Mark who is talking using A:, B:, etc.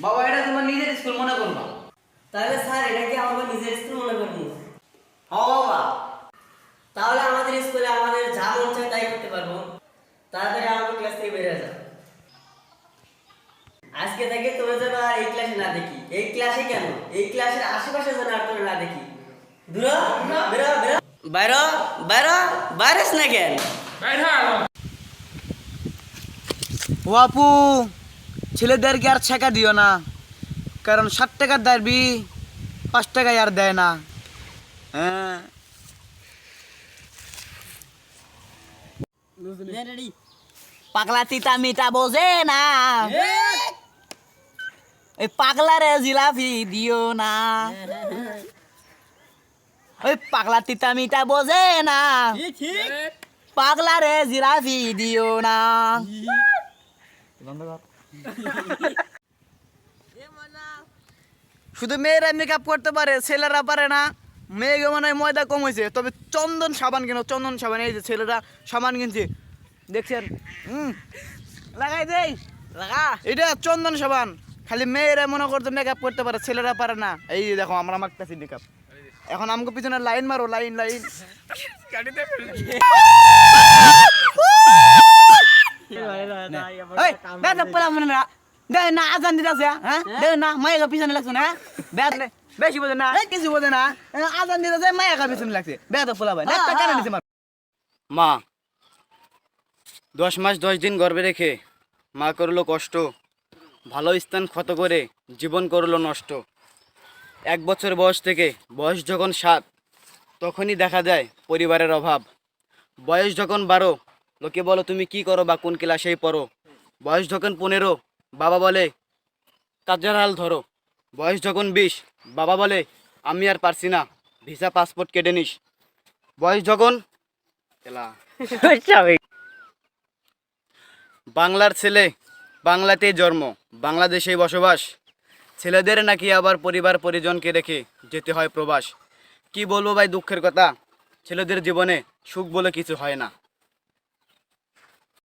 A: বাবা এটা তোমার নিজের স্কুল মনে করবা।
B: তাহলে স্যার এটা কি আমাদের নিজের স্কুল মনে করবো?
A: হ্যাঁ বাবা।
B: তাহলে আমাদের স্কুলে আমাদের যা মন চায় তাই করতে পারবো। তাড়াতাড়ি আমাকে ক্লাস থেকে বেরিয়ে যাও। আজকে থেকে তোমরা যেন আর এই ক্লাসে না দেখি। এই ক্লাসে কেন, এই ক্লাসের আশেপাশে যেন আর তোমরা না দেখি। দূর হ, বেরো বেরো বাইরো বাইরো বাইরেস না কেন?
C: ও আপু, ছেলেদেরকে আর ছেঁকা দিও না, কারণ 60 টাকার দাবি 5 টাকায় আর দেয় না। হ্যাঁ
D: পাগলা তিতা মিটা বোঝে না, ওই পাগলারে জিলাপি দিও না। ওই পাগলা তিতা মিটা বোঝে না, পাগলারে জিলাপি দিও না।
C: শুধু মেয়েরা মেকআপ করতে পারে, ছেলেরা পারে না। মেয়েকে মনে হয় ময়দা কম হয়েছে, তবে চন্দন সাবান কেন, চন্দন সাবান এই যে ছেলেরা সাবান কিনছে দেখছেন। লাগাই দেই,
D: লাগা
C: এটা চন্দন সাবান। খালি মেয়েরা মনে করতে মেকআপ করতে পারে, ছেলেরা পারে না। এই যে দেখো আমরা মাখতেছি মেকআপ। এখন আমাকে পিছনে লাইন মারো, লাইন লাইন।
D: ওই বেটা পোলা মনে না দে না আজান দিতাছে, হ্যাঁ দে না মায়ের পিছনে লাগছ না, বেট
C: বেশি বোঝে না, কিছু বোঝে না। আজান দিতে যায় মায়া কার পিছনে লাগছে, বেটা পোলা ভাই একটা কেন দিছে মার। মা 10 মাস 10 দিন গর্ভে রেখে মা করলো কষ্ট, ভালো স্থান ক্ষত করে জীবন করলো নষ্ট। 1 বছর বয়স থেকে বয়স যখন 7 তখনই দেখা যায় পরিবারের অভাব। বয়স যখন 12 লোকে বলো তুমি কি করো বা কোন ক্লাসেই পড়ো। বয়স যখন 15 বাবা বলে কাজের হাল ধরো। বয়স যখন 20 বাবা বলে আমি আর পারছি না, ভিসা পাসপোর্ট কেটে নিস। বয়স যখন বাংলার ছেলে বাংলাতেই জন্ম, বাংলাদেশেই বসবাস। ছেলেদের নাকি আবার পরিবার পরিজনকে রেখে যেতে হয় প্রবাস। কি বলবো ভাই দুঃখের কথা, ছেলেদের জীবনে সুখ বলে কিছু হয় না।